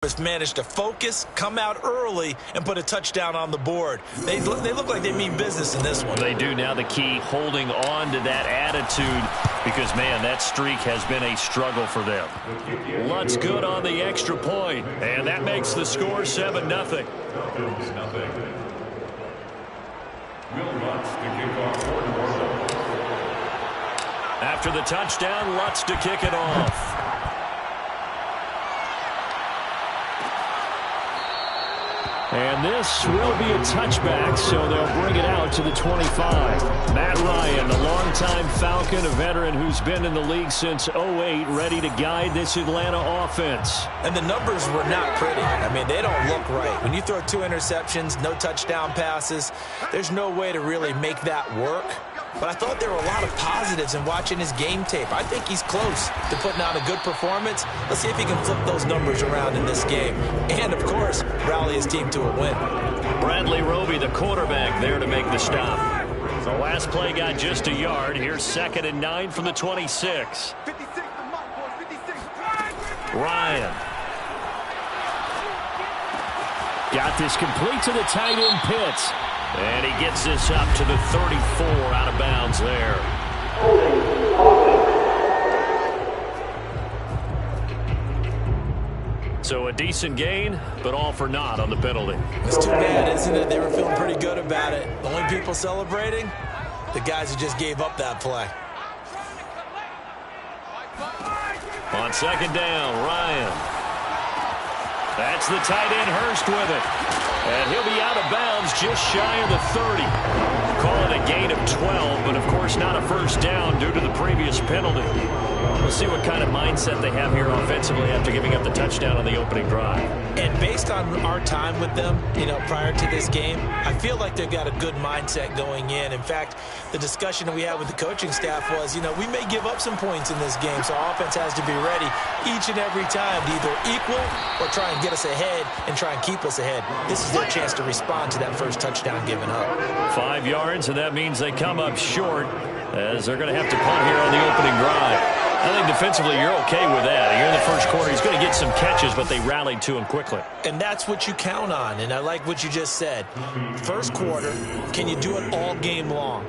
has managed to focus, come out early, and put a touchdown on the board. They look like they mean business in this one. They do. Now the key, holding on to that attitude, because, man, that streak has been a struggle for them. Lutz good on the extra point, and that makes the score 7-0. After the touchdown, Lutz to kick it off. And this will be a touchback, so they'll bring it out to the 25. Matt Ryan, the longtime Falcon, a veteran who's been in the league since 2008, ready to guide this Atlanta offense. And the numbers were not pretty. I mean, they don't look right. When you throw 2 interceptions, no touchdown passes, there's no way to really make that work. But I thought there were a lot of positives in watching his game tape. I think he's close to putting out a good performance. Let's see if he can flip those numbers around in this game. And, of course, rally his team to a win. Bradley Roby, the quarterback, there to make the stop. The last play got just a yard. Here's 2nd and 9 from the 26. Ryan. Got this complete to the tight end Pitts. And he gets this up to the 34, out of bounds there. So a decent gain, but all for naught on the penalty. It's too bad, isn't it? They were feeling pretty good about it. The only people celebrating, the guys who just gave up that play. On 2nd down, Ryan. That's the tight end Hurst with it. And he'll be out of bounds just shy of the 30. Call it a gain of 12, but of course not a first down due to the previous penalty. We'll see what kind of mindset they have here offensively after giving up the touchdown on the opening drive. And based on our time with them, prior to this game, I feel like they've got a good mindset going in. In fact, the discussion that we had with the coaching staff was, we may give up some points in this game, so our offense has to be ready each and every time to either equal or try and get us ahead and try and keep us ahead. This is their chance to respond to that first touchdown given up. 5 yards, and that means they come up short as they're going to have to punt here on the opening drive. I think defensively you're okay with that. Here in the first quarter, he's going to get some catches, but they rallied to him quickly. And that's what you count on, and I like what you just said. First quarter, can you do it all game long?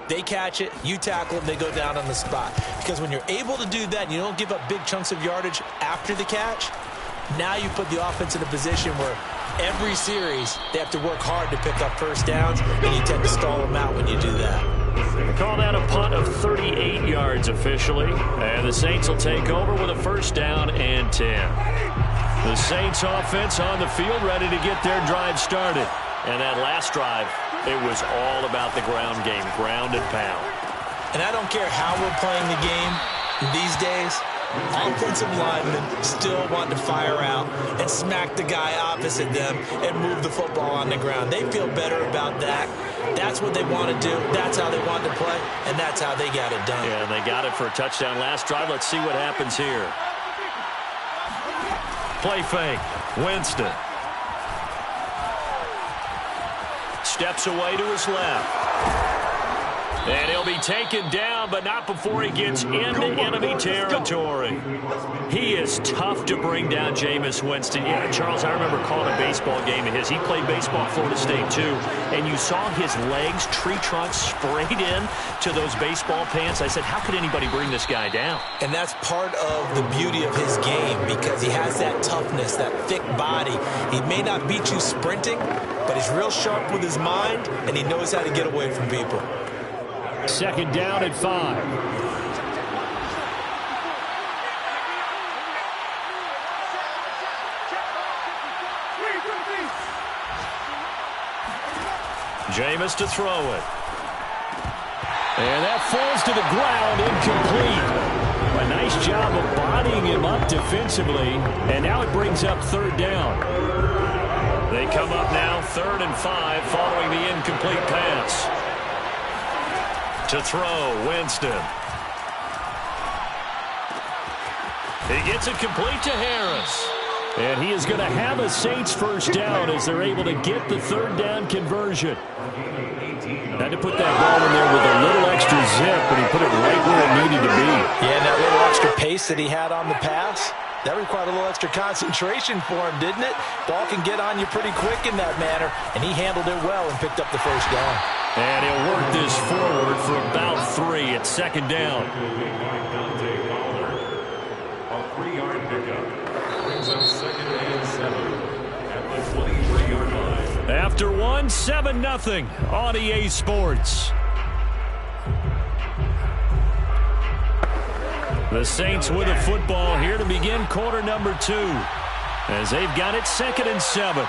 They catch it, you tackle them, they go down on the spot. Because when you're able to do that and you don't give up big chunks of yardage after the catch, now you put the offense in a position where every series they have to work hard to pick up first downs, and you tend to stall them out when you do that. Call that a punt of 38 yards officially. And the Saints will take over with a first down and 10. The Saints offense on the field ready to get their drive started. And that last drive, it was all about the ground game, ground and pound. And I don't care how we're playing the game these days, offensive linemen still want to fire out and smack the guy opposite them and move the football on the ground. They feel better about that. That's what they want to do. That's how they want to play, and that's how they got it done. Yeah, and they got it for a touchdown last drive. Let's see what happens here. Play fake. Winston. Steps away to his left. And he'll be taken down, but not before he gets into enemy territory. He is tough to bring down, Jameis Winston. Yeah, Charles, I remember calling a baseball game of his. He played baseball at Florida State, too. And you saw his legs, tree trunks sprayed in to those baseball pants. I said, how could anybody bring this guy down? And that's part of the beauty of his game, because he has that toughness, that thick body. He may not beat you sprinting, but he's real sharp with his mind, and he knows how to get away from people. 2nd down and 5. Jameis to throw it. And that falls to the ground, incomplete. A nice job of bodying him up defensively, and now it brings up 3rd down. They come up now 3rd and 5 following the incomplete pass. To throw, Winston. He gets it complete to Harris. And he is going to have a Saints first down as they're able to get the 3rd down conversion. Had to put that ball in there with a little extra zip, but he put it right where it needed to be. Yeah, and that little extra pace that he had on the pass, That required a little extra concentration for him, didn't it? Ball can get on you pretty quick in that manner, and he handled it well and picked up the first down. And he'll work this forward for about 3 at second down. A 3-yard pickup brings up second and 7 at the 23-yard line. After 7-0 on EA Sports. The Saints with a football here to begin quarter number 2. As they've got it 2nd and 7.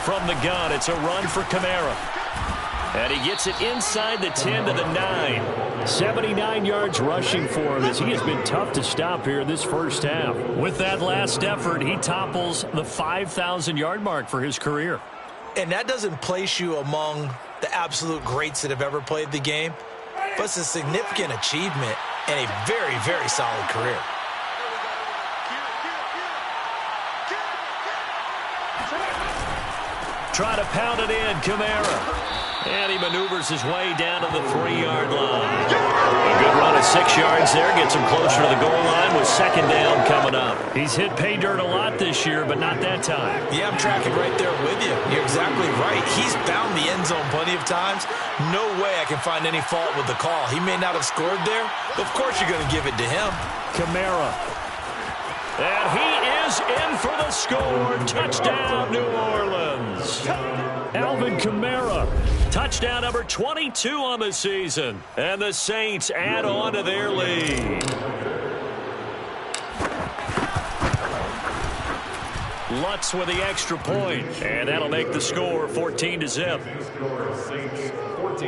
From the gun, it's a run for Kamara. And he gets it inside the 10 to the 9. 79 yards rushing for him as he has been tough to stop here this first half. With that last effort, he topples the 5,000-yard mark for his career. And that doesn't place you among the absolute greats that have ever played the game. But it's a significant achievement and a very, very solid career. Try to pound it in, Kamara. And he maneuvers his way down to the 3-yard line. A good run of 6 yards there. Gets him closer to the goal line with second down coming up. He's hit pay dirt a lot this year, but not that time. Yeah, I'm tracking right there with you. You're exactly right. He's found the end zone plenty of times. No way I can find any fault with the call. He may not have scored there, but of course you're going to give it to him. Kamara. And he is in for the score. Touchdown, New Orleans. Alvin Kamara. Touchdown number 22 on the season. And the Saints add on to their lead. Lutz with the extra point. And that'll make the score 14-0.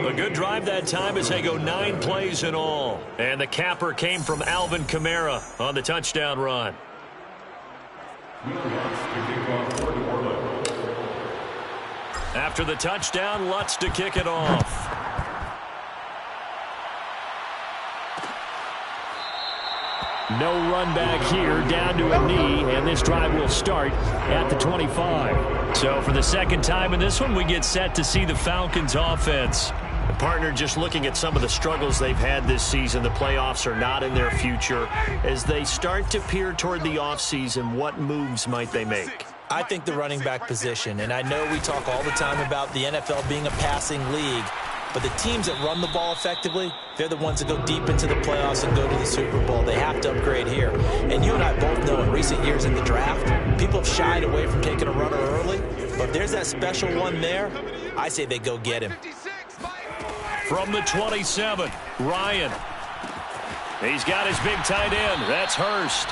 A good drive that time as they go 9 plays in all. And the capper came from Alvin Kamara on the touchdown run. After the touchdown, Lutz to kick it off. No run back here, down to a knee, and this drive will start at the 25. So for the second time in this one, we get set to see the Falcons offense. The partner, just looking at some of the struggles they've had this season, the playoffs are not in their future. As they start to peer toward the offseason, what moves might they make? I think the running back position, and I know we talk all the time about the NFL being a passing league, but the teams that run the ball effectively, they're the ones that go deep into the playoffs and go to the Super Bowl. They have to upgrade here. And you and I both know in recent years in the draft, people have shied away from taking a runner early, but if there's that special one there, I say they go get him. From the 27, Ryan. He's got his big tight end. That's Hurst.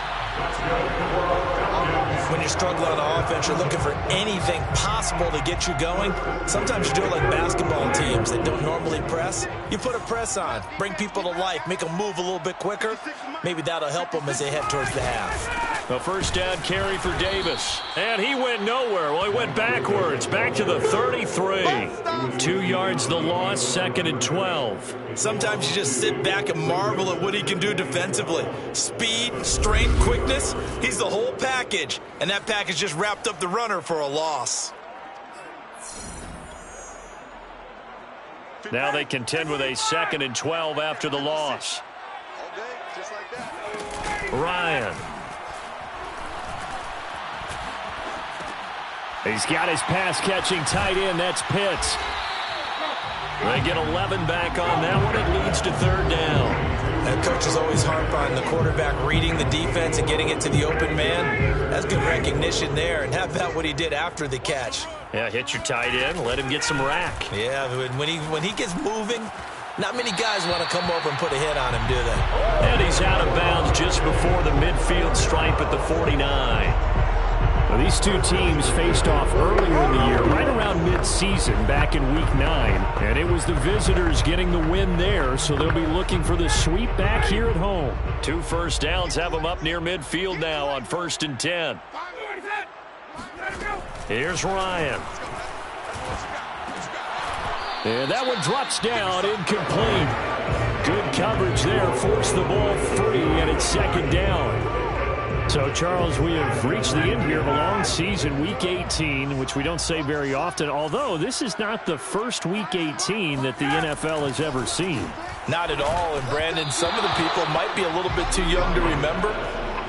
When you're struggling on offense, you're looking for anything possible to get you going. Sometimes you do it like basketball teams that don't normally press. You put a press on, bring people to life, make them move a little bit quicker. Maybe that'll help them as they head towards the half. A first down carry for Davis. And he went nowhere. Well, he went backwards, back to the 33. 2 yards the loss, 2nd and 12. Sometimes you just sit back and marvel at what he can do defensively. Speed, strength, quickness, he's the whole package. And that package just wrapped up the runner for a loss. Now they contend with a 2nd and 12 after the loss. Ryan. He's got his pass-catching tight end. That's Pitts. They get 11 back on that one. It leads to 3rd down. And coaches always harp on the quarterback reading the defense and getting it to the open man. That's good recognition there. And how about what he did after the catch? Yeah, hit your tight end. Let him get some rack. Yeah, when he gets moving, not many guys want to come over and put a hit on him, do they? And he's out of bounds just before the midfield stripe at the 49. Well, these two teams faced off earlier in the year, right around mid-season, back in Week 9. And it was the visitors getting the win there, so they'll be looking for the sweep back here at home. 2 first downs have them up near midfield now on 1st and 10. Here's Ryan. And that one drops down, incomplete. Good coverage there, forced the ball free, and it's 2nd down. So, Charles, we have reached the end here of a long season, Week 18, which we don't say very often, although this is not the first Week 18 that the NFL has ever seen. Not at all, and Brandon, some of the people might be a little bit too young to remember,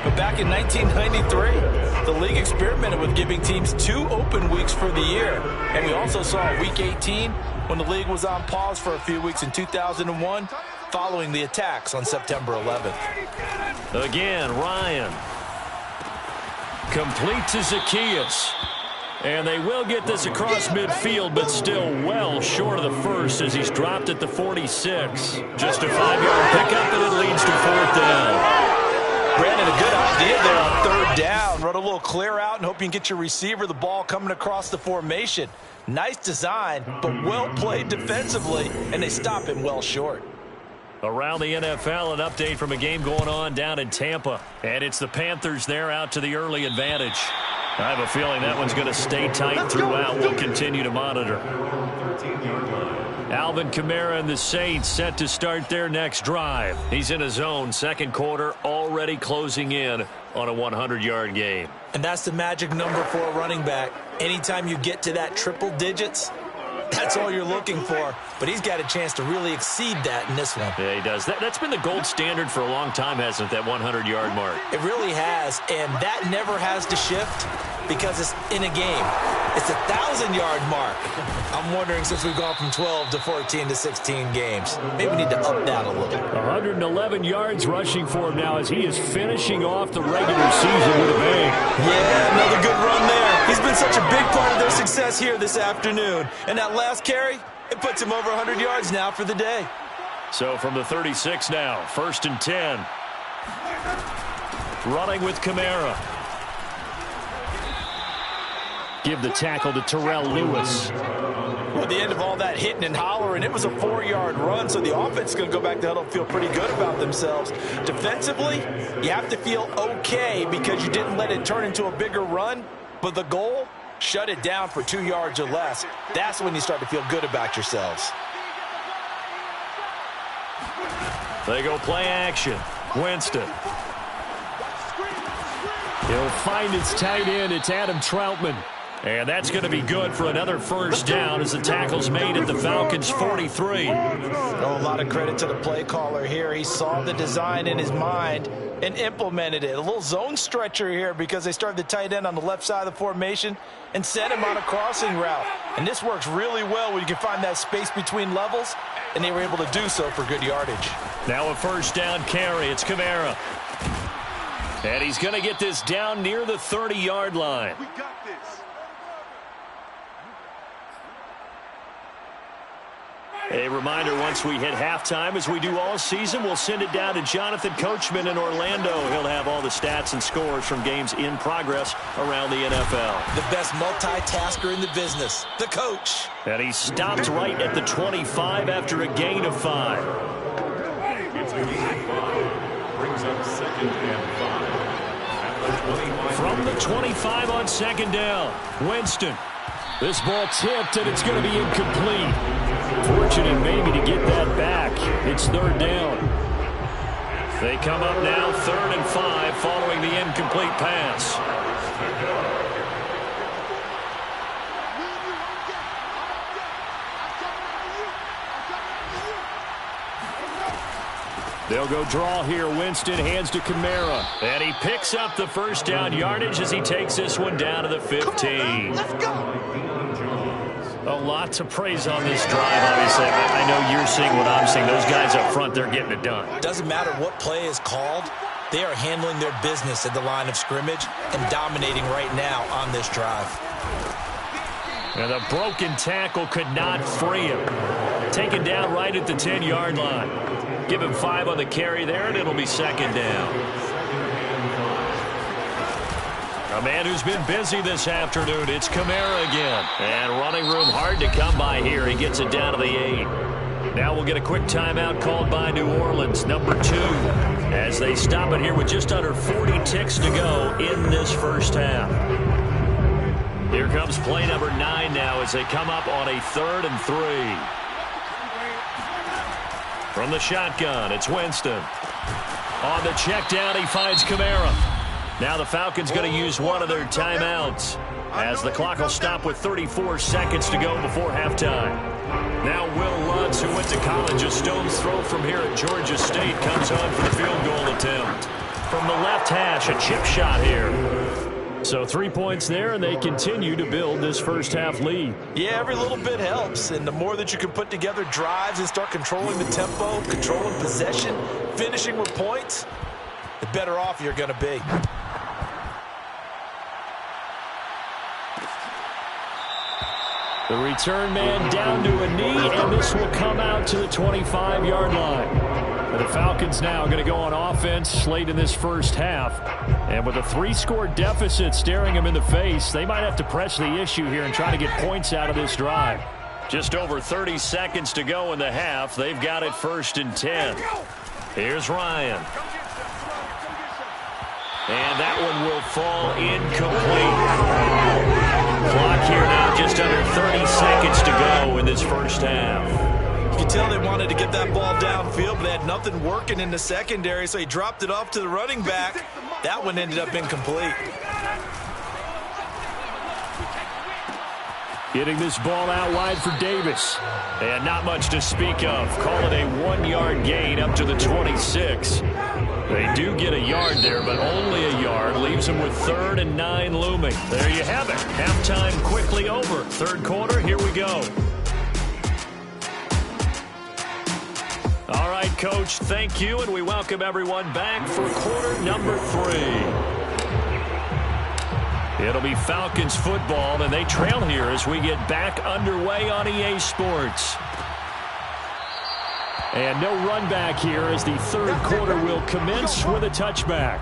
But back in 1993, the league experimented with giving teams 2 open weeks for the year. And we also saw Week 18 when the league was on pause for a few weeks in 2001 following the attacks on September 11th. Again, Ryan. Complete to Zacchaeus. And they will get this across midfield, but still well short of the first as he's dropped at the 46. Just a 5-yard pickup, and it leads to 4th down. Brandon, a good idea there on 3rd down. Run a little clear out and hope you can get your receiver the ball coming across the formation. Nice design, but well played defensively, and they stop him well short. Around the NFL, an update from a game going on down in Tampa. And it's the Panthers there out to the early advantage. I have a feeling that one's going to stay tight throughout. We'll continue to monitor. Alvin Kamara and the Saints set to start their next drive. He's in his own second quarter, already closing in on a 100-yard game. And that's the magic number for a running back. Anytime you get to that triple digits, that's all you're looking for. But he's got a chance to really exceed that in this one. Yeah, he does. That's been the gold standard for a long time, hasn't it, that 100-yard mark? It really has, and that never has to shift because it's in a game. It's a 1,000-yard mark. I'm wondering, since we've gone from 12 to 14 to 16 games, maybe we need to up that a little. 111 yards rushing for him now as he is finishing off the regular season with a bang. Yeah, another good run there. He's been such a big part of their success here this afternoon. And that last carry, it puts him over 100 yards now for the day. So from the 36 now, 1st and 10. Running with Kamara. Give the tackle to Terrell Lewis. Well, at the end of all that hitting and hollering, it was a 4-yard run, so the offense is going to go back to huddle and feel pretty good about themselves. Defensively, you have to feel okay because you didn't let it turn into a bigger run, but the goal, shut it down for 2 yards or less. That's when you start to feel good about yourselves. They go play action. Winston. He'll find his tight end. It's Adam Troutman. And that's going to be good for another 1st down as the tackle's made at the Falcons' 43. Oh, a lot of credit to the play caller here. He saw the design in his mind and implemented it. A little zone stretcher here because they started the tight end on the left side of the formation and sent him on a crossing route. And this works really well when you can find that space between levels, and they were able to do so for good yardage. Now a 1st down carry. It's Kamara. And he's going to get this down near the 30-yard line. We got this. A reminder, once we hit halftime, as we do all season, we'll send it down to Jonathan Coachman in Orlando. He'll have all the stats and scores from games in progress around the NFL. The best multitasker in the business, the coach. And he stopped right at the 25 after a gain of 5. It's a gain of 5. Brings up 2nd and 5. At the 25. From the 25 on 2nd down, Winston. This ball tipped, and it's going to be incomplete. Fortunate maybe to get that back. It's 3rd down. They come up now 3rd and 5 following the incomplete pass. They'll go draw here. Winston hands to Kamara. And he picks up the 1st down yardage as he takes this one down to the 15. Let's go. A lot to praise on this drive, obviously. I know you're seeing what I'm seeing. Those guys up front, they're getting it done. Doesn't matter what play is called. They are handling their business at the line of scrimmage and dominating right now on this drive. And the broken tackle could not free him. Taken down right at the 10-yard line. Give him 5 on the carry there, and it'll be 2nd down. A man who's been busy this afternoon, it's Kamara again. And running room hard to come by here. He gets it down to the 8. Now we'll get a quick timeout called by New Orleans, number 2, as they stop it here with just under 40 ticks to go in this 1st half. Here comes play number 9 now as they come up on a 3rd and 3. From the shotgun, it's Winston. On the check down, he finds Kamara. Now the Falcons going to use one of their timeouts as the clock will stop with 34 seconds to go before halftime. Now Will Lutz, who went to college a stone's throw from here at Georgia State, comes on for the field goal attempt. from the left hash, a chip shot here. So 3 points there, and they continue to build this first-half lead. Yeah, every little bit helps, and the more that you can put together drives and start controlling the tempo, controlling possession, finishing with points, the better off you're going to be. The return man down to a knee, and this will come out to the 25-yard line. The Falcons now going to go on offense late in this first half. And with a 3-score deficit staring them in the face, they might have to press the issue here and try to get points out of this drive. Just over 30 seconds to go in the half. They've got it 1st and 10. Here's Ryan. And that one will fall incomplete. Clock here now, just under 30 seconds to go in this first half. You can tell they wanted to get that ball downfield, but they had nothing working in the secondary, so he dropped it off to the running back. That one ended up incomplete. Getting this ball out wide for Davis. And not much to speak of. Call it a 1-yard gain up to the 26. They do get a yard there, but only a yard. Leaves them with 3rd and 9 looming. There you have it. Halftime quickly over. Third quarter, here we go. All right, Coach, thank you, and we welcome everyone back for quarter number 3. It'll be Falcons football, and they trail here as we get back underway on EA Sports. And no run back here as the third quarter will commence with a touchback.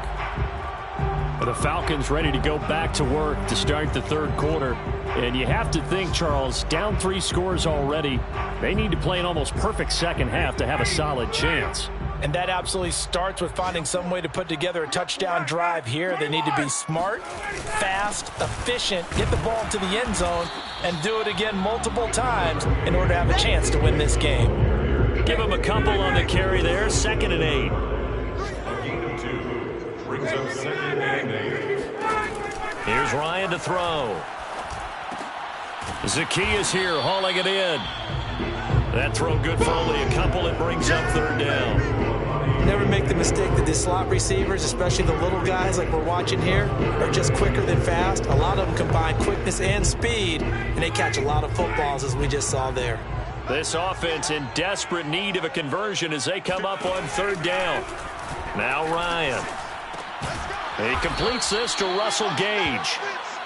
The Falcons ready to go back to work to start the third quarter. And you have to think, Charles, down 3 scores already. They need to play an almost perfect second half to have a solid chance. And that absolutely starts with finding some way to put together a touchdown drive here. They need to be smart, fast, efficient, get the ball to the end zone, and do it again multiple times in order to have a chance to win this game. Give them a couple on the carry there, 2nd and 8. A gain of 2 brings up 2nd and 8. Here's Ryan to throw. Zacchaeus here hauling it in. That throw good for only a couple. It brings up 3rd down. Never make the mistake that the slot receivers, especially the little guys like we're watching here, are just quicker than fast. A lot of them combine quickness and speed, and they catch a lot of footballs, as we just saw there. This offense in desperate need of a conversion as they come up on 3rd down. Now Ryan. He completes this to Russell Gage.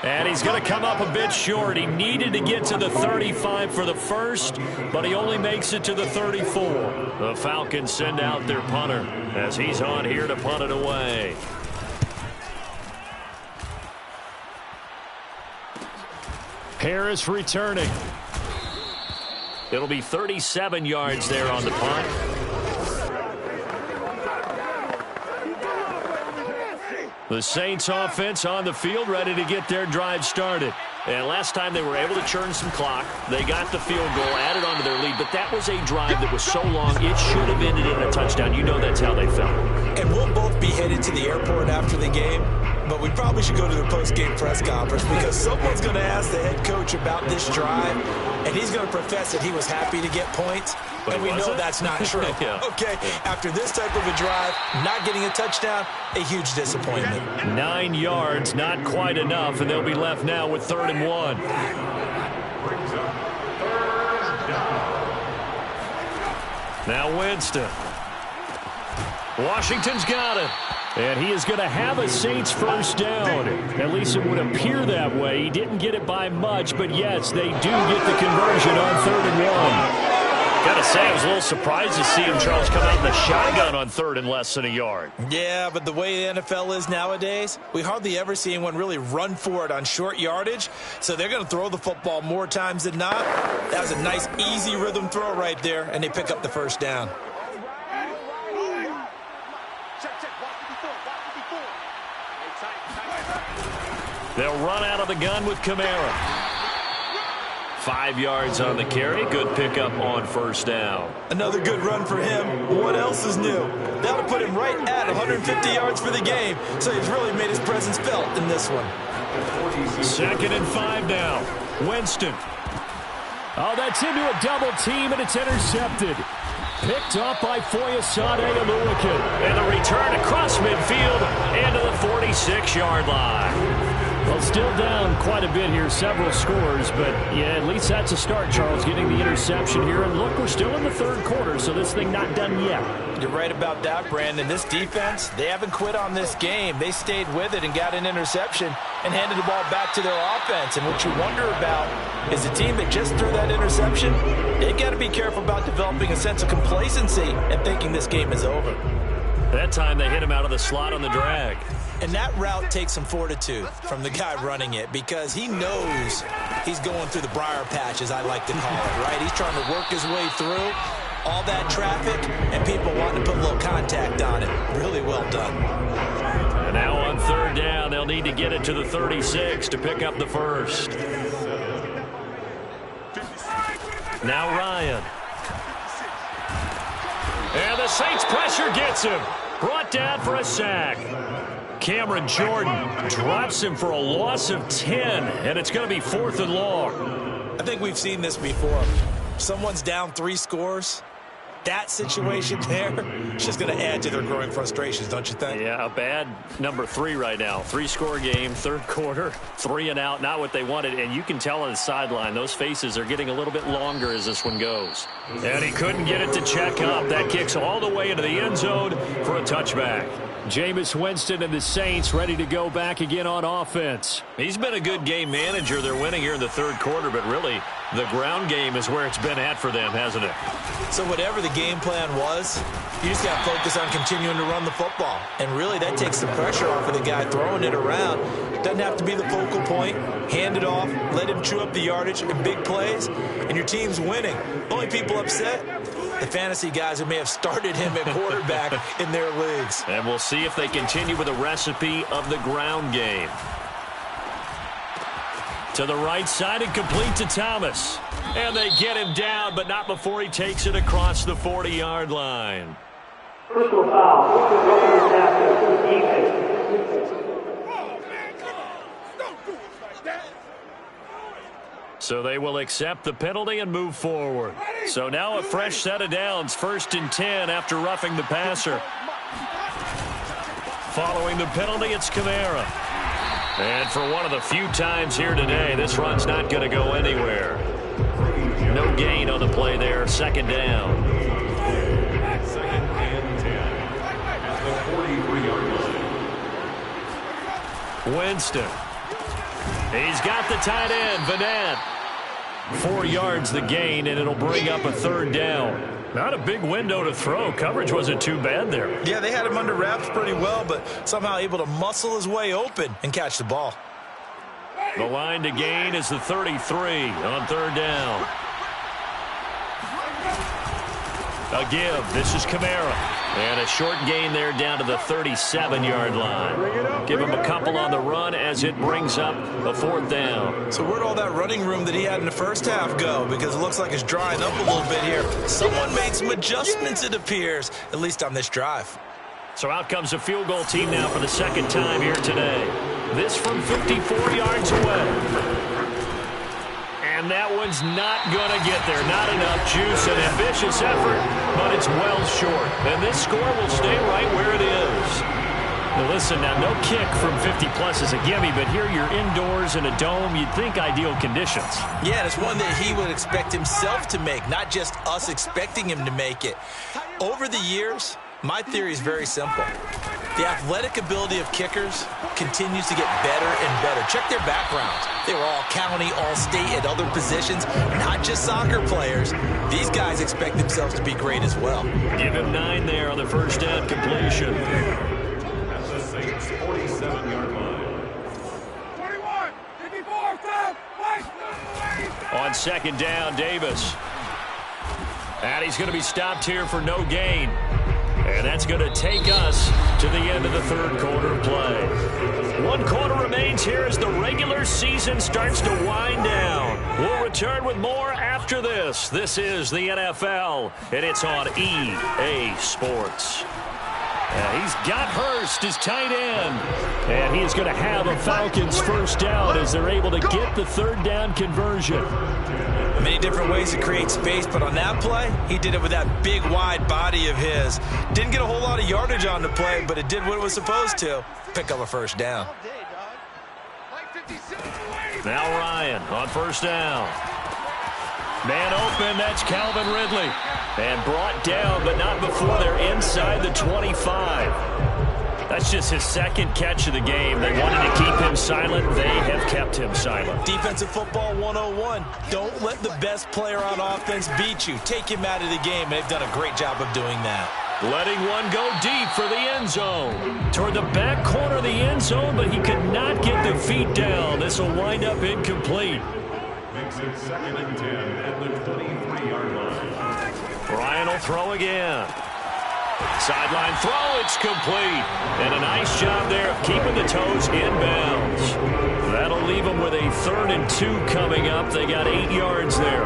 And he's going to come up a bit short. He needed to get to the 35 for the first, but he only makes it to the 34. The Falcons send out their punter as he's on here to punt it away. Harris returning. It'll be 37 yards there on the punt. The Saints offense on the field ready to get their drive started. And last time they were able to churn some clock. They got the field goal, added on to their lead, but that was a drive that was so long it should have ended in a touchdown. You know that's how they felt. And we'll both be headed to the airport after the game, but we probably should go to the post-game press conference because someone's going to ask the head coach about this drive, and he's going to profess that he was happy to get points. And we know that's not true. Yeah. Okay, after this type of a drive, not getting a touchdown, a huge disappointment. 9 yards, not quite enough, and they'll be left now with 3rd and 1. Now Winston. Washington's got it. And he is going to have a Saints first down. At least it would appear that way. He didn't get it by much, but yes, they do get the conversion on 3rd and 1. Got to say, I was a little surprised to see him, Charles, come out in the shotgun on 3rd and less than a yard. Yeah, but the way the NFL is nowadays, we hardly ever see anyone really run for it on short yardage. So they're going to throw the football more times than not. That was a nice, easy rhythm throw right there, and they pick up the first down. They'll run out of the gun with Kamara. 5 yards on the carry. Good pickup on first down. Another good run for him. What else is new? That'll put him right at 150 yards for the game. So he's really made his presence felt in this one. 2nd and 5 now. Winston. Oh, that's into a double team, and it's intercepted. Picked up by Foyesade Oluokun. And the return across midfield into the 46-yard line. Well, still down quite a bit here, several scores, but yeah, at least that's a start, Charles, getting the interception here. And look, we're still in the third quarter, so this thing not done yet. You're right about that, Brandon. This defense, they haven't quit on this game. They stayed with it and got an interception and handed the ball back to their offense. And what you wonder about is a team that just threw that interception, they got to be careful about developing a sense of complacency and thinking this game is over. That time they hit him out of the slot on the drag. And that route takes some fortitude from the guy running it because he knows he's going through the briar patch, as I like to call it, right? He's trying to work his way through all that traffic and people wanting to put a little contact on it. Really well done. And now on third down, they'll need to get it to the 36 to pick up the first. Now Ryan. And the Saints pressure gets him. Brought down for a sack. Cameron Jordan drops him for a loss of 10, and it's going to be 4th and long. I think we've seen this before. Someone's down 3 scores. That situation there is just going to add to their growing frustrations, don't you think? Yeah, a bad number 3 right now. 3-score game, third quarter, 3 and out, not what they wanted. And you can tell on the sideline, those faces are getting a little bit longer as this one goes. And he couldn't get it to check up. That kicks all the way into the end zone for a touchback. Jameis Winston and the Saints ready to go back again on offense. He's been a good game manager. They're winning here in the third quarter, but really the ground game is where it's been at for them, hasn't it? So whatever the game plan was, you just got to focus on continuing to run the football. And really that takes the pressure off of the guy throwing it around. Doesn't have to be the focal point. Hand it off, let him chew up the yardage in big plays, and your team's winning. Only people upset, the fantasy guys who may have started him at quarterback in their leagues. And we'll see if they continue with a recipe of the ground game. To the right side and complete to Thomas. And they get him down, but not before he takes it across the 40-yard line. Personal foul. So they will accept the penalty and move forward. So now a fresh set of downs, 1st and 10 after roughing the passer. Following the penalty, it's Kamara. And for one of the few times here today, this run's not going to go anywhere. No gain on the play there, 2nd down. 2nd and 10 at the 43-yard line. Winston. He's got the tight end, Vanette. 4 yards the gain, and it'll bring up a 3rd down. Not a big window to throw. Coverage wasn't too bad there. Yeah, they had him under wraps pretty well, but somehow able to muscle his way open and catch the ball. The line to gain is the 33 on 3rd down. A give. This is Kamara. And a short gain there down to the 37-yard line. Give him a couple on the run as it brings up a 4th down. So where'd all that running room that he had in the first half go? Because it looks like it's drying up a little bit here. Someone made some adjustments, it appears, at least on this drive. So out comes a field goal team now for the 2nd time here today. This from 54 yards away. And that one's not going to get there. Not enough juice, an ambitious effort, but it's well short. And this score will stay right where it is. Now listen, now no kick from 50-plus is a gimme, but here you're indoors in a dome. You'd think ideal conditions. Yeah, and it's one that he would expect himself to make, not just us expecting him to make it. Over the years, my theory is very simple. The athletic ability of kickers continues to get better and better. Check their backgrounds. They were all county, all state, at other positions, not just soccer players. These guys expect themselves to be great as well. Give him 9 there on the first down completion. At the Saints' 47-yard line. 21, 54, stop, On 2nd down, Davis. And he's going to be stopped here for no gain. And that's going to take us to the end of the third quarter play. 1 quarter remains here as the regular season starts to wind down. We'll return with more after this. This is the NFL, and it's on EA Sports. He's got Hurst, his tight end. And he is going to have a Falcons first down as they're able to get the third down conversion. Many different ways to create space, but on that play, he did it with that big, wide body of his. Didn't get a whole lot of yardage on the play, but it did what it was supposed to. Pick up a first down. Now Ryan on first down. Man open, that's Calvin Ridley. And brought down, but not before they're inside the 25. That's just his second catch of the game. They wanted to keep him silent. They have kept him silent. Defensive football 101. Don't let the best player on offense beat you. Take him out of the game, and they've done a great job of doing that. Letting one go deep for the end zone. Toward the back corner of the end zone, but he could not get the feet down. This will wind up incomplete. Makes it 2nd and 10 at the 23-yard line. Ryan will throw again. Sideline throw, it's complete. And a nice job there of keeping the toes inbounds. That'll leave them with a 3rd and 2 coming up. They got 8 yards there.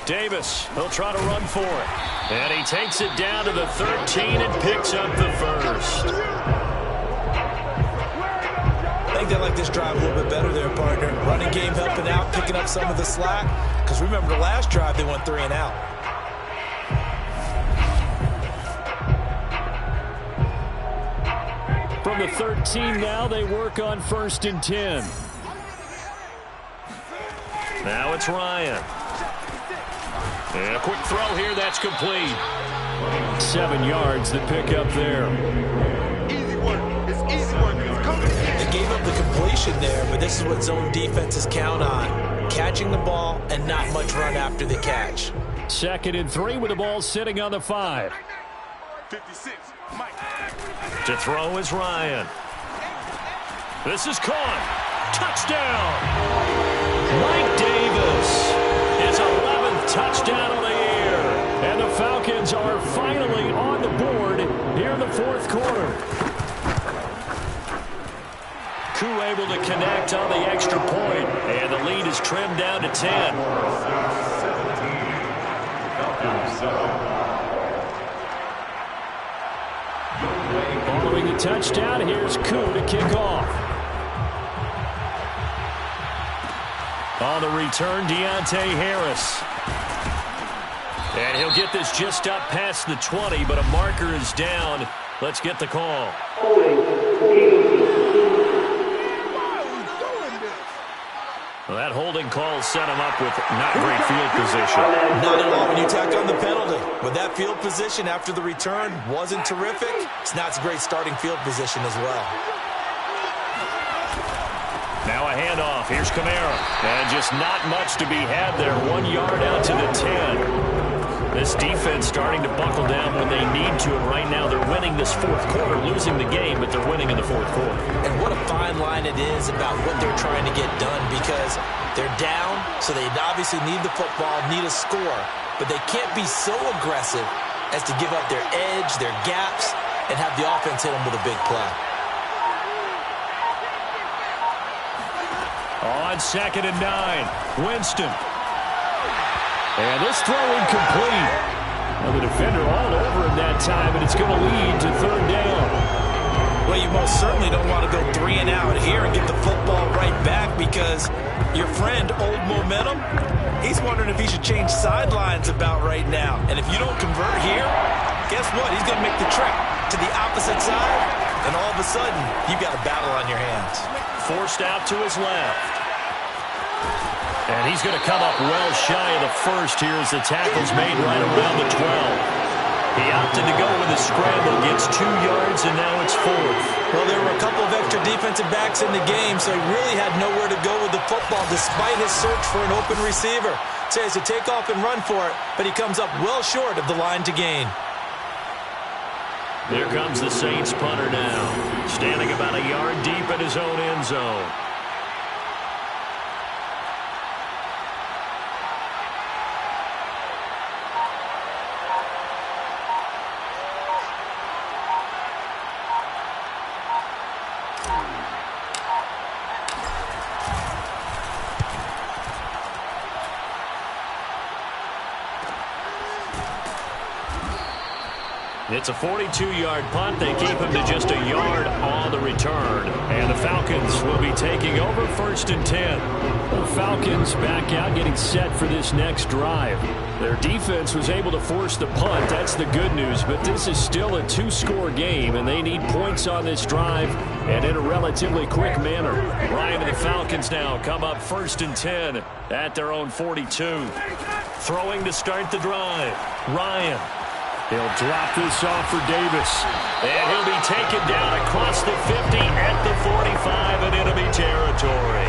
Davis, he'll try to run for it. And he takes it down to the 13 and picks up the first. I think they like this drive a little bit better there, partner. Running game helping out, picking up some of the slack. Because remember the last drive, they went 3 and out. From the 13 now, they work on 1st and 10. Now it's Ryan. And a quick throw here, that's complete. 7 yards, the pickup there. Easy work. It's easy work. It's coming. They gave up the completion there, but this is what zone defenses count on. Catching the ball and not much run after the catch. 2nd and 3 with the ball sitting on the 5. 56. Mike. To throw is Ryan. This is caught. Touchdown. Mike Davis. His 11th touchdown of the year. And the Falcons are finally on the board here in the 4th quarter. Koo able to connect on the extra point. And the lead is trimmed down to 10. Following the touchdown, here's Koo to kick off. On the return, Deontay Harris. And he'll get this just up past the 20, but a marker is down. Let's get the call. Well, that holding call set him up with not great field position. Not at all when you tack on the penalty. With that field position after the return wasn't terrific, it's not a great starting field position as well. Now a handoff. Here's Kamara. And just not much to be had there. 1 yard out to the 10. This defense starting to buckle down when they need to, and right now they're winning this 4th quarter, losing the game, but they're winning in the 4th quarter. And what a fine line it is about what they're trying to get done, because they're down, so they obviously need the football, need a score, but they can't be so aggressive as to give up their edge, their gaps, and have the offense hit them with a big play. On 2nd and 9, Winston. And this throw incomplete. Well, the defender all over him that time, and it's going to lead to 3rd down. Well, you most certainly don't want to go 3 and out here and get the football right back, because your friend, Old Momentum, he's wondering if he should change sidelines about right now. And if you don't convert here, guess what? He's going to make the trek to the opposite side, and all of a sudden, you've got a battle on your hands. Forced out to his left. And he's going to come up well shy of the first here as the tackle's made right around the 12. He opted to go with a scramble, gets 2 yards, and now it's 4th. Well, there were a couple of extra defensive backs in the game, so he really had nowhere to go with the football despite his search for an open receiver. So he has to take off and run for it, but he comes up well short of the line to gain. There comes the Saints punter now, standing about a yard deep in his own end zone. It's a 42-yard punt. They keep him to just a yard on the return. And the Falcons will be taking over 1st and 10. The Falcons back out getting set for this next drive. Their defense was able to force the punt. That's the good news. But this is still a 2-score game, and they need points on this drive and in a relatively quick manner. Ryan and the Falcons now come up 1st and 10 at their own 42. Throwing to start the drive. Ryan. He'll drop this off for Davis. And he'll be taken down across the 50 at the 45 in enemy territory.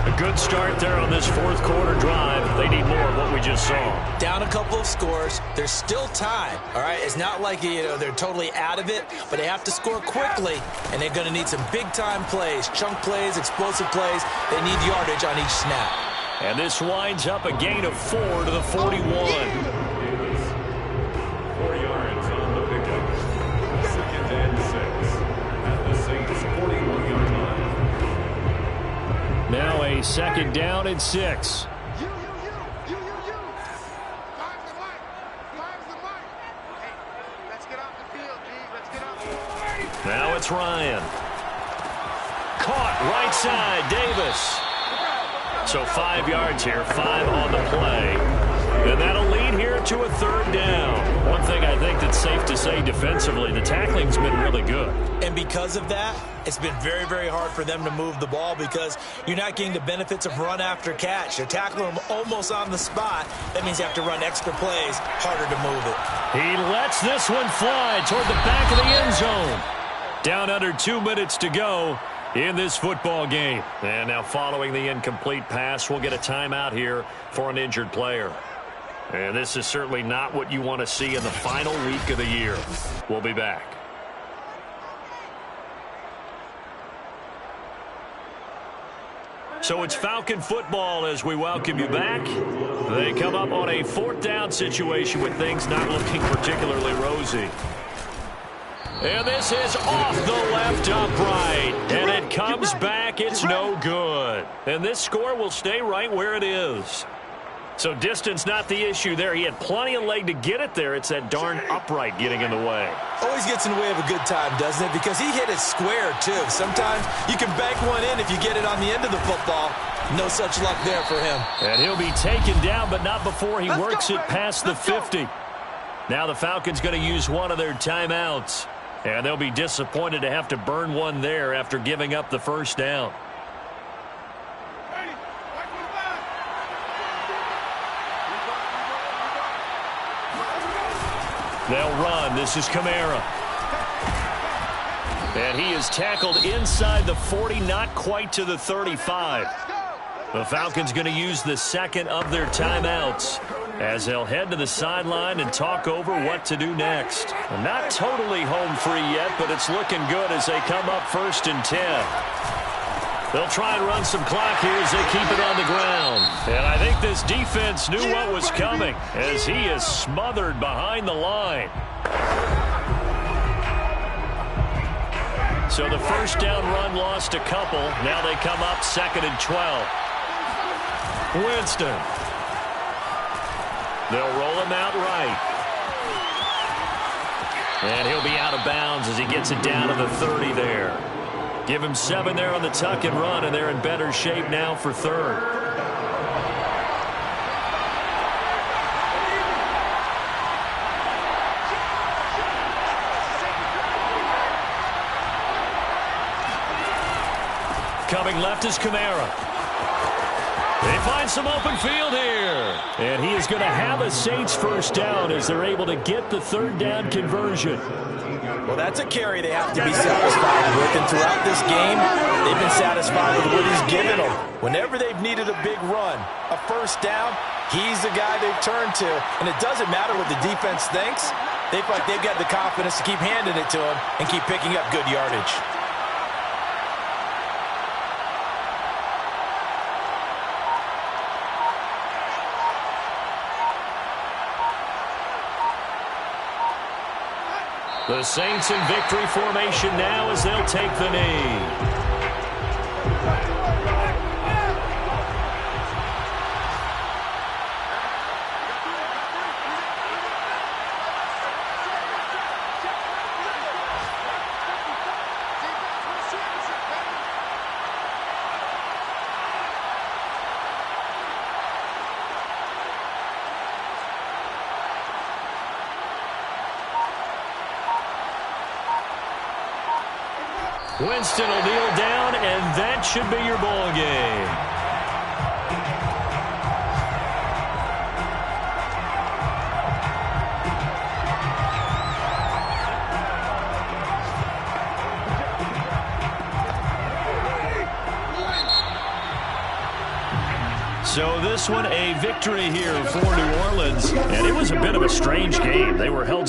A good start there on this 4th quarter drive. They need more of what we just saw. Down a couple of scores. There's still time, all right? It's not like, they're totally out of it, but they have to score quickly, and they're going to need some big-time plays, chunk plays, explosive plays. They need yardage on each snap. And this winds up a gain of 4 to the 41. 4 yards on the pickup. 2nd and 6 at the Saints' 41-yard line. Now a 2nd down and 6. You. Five's the mic. Hey, let's get off the field, G. Let's get off the field. Now it's Ryan. Caught right side, Davis. So 5 yards here, 5 on the play. And that'll lead here to a 3rd down. One thing I think that's safe to say defensively, the tackling's been really good. And because of that, it's been very, very hard for them to move the ball because you're not getting the benefits of run after catch. You're tackling them almost on the spot. That means you have to run extra plays, harder to move it. He lets this one fly toward the back of the end zone. Down under 2 minutes to go in this football game. And now following the incomplete pass, we'll get a timeout here for an injured player. And this is certainly not what you want to see in the final week of the year. We'll be back. So it's Falcon football as we welcome you back. They come up on a 4th down situation with things not looking particularly rosy. And this is off the left upright. And it comes back. It's no good. And this score will stay right where it is. So distance not the issue there. He had plenty of leg to get it there. It's that darn upright getting in the way. Always gets in the way of a good time, doesn't it? Because he hit it square, too. Sometimes you can bank one in if you get it on the end of the football. No such luck there for him. And he'll be taken down, but not before he works it past the 50. Now the Falcons going to use one of their timeouts. And they'll be disappointed to have to burn one there after giving up the 1st down. They'll run. This is Kamara. And he is tackled inside the 40, not quite to the 35. The Falcons going to use the 2nd of their timeouts as they'll head to the sideline and talk over what to do next. Not totally home free yet, but it's looking good as they come up 1st and 10. They'll try and run some clock here as they keep it on the ground. And I think this defense knew what was coming as he is smothered behind the line. So the 1st down run lost a couple. Now they come up 2nd and 12. Winston. They'll roll him out right. And he'll be out of bounds as he gets it down to the 30 there. Give him 7 there on the tuck and run, and they're in better shape now for 3rd. Coming left is Kamara. They find some open field here. And he is going to have a Saints 1st down as they're able to get the 3rd down conversion. Well, that's a carry they have to be satisfied with. And throughout this game, they've been satisfied with what he's given them. Whenever they've needed a big run, a 1st down, he's the guy they've turned to. And it doesn't matter what the defense thinks. They feel like they've got the confidence to keep handing it to him and keep picking up good yardage. The Saints in victory formation now as they'll take the knee. Winston will kneel down, and that should be your ball game. So this one, a victory here for New Orleans. And it was a bit of a strange game. They were held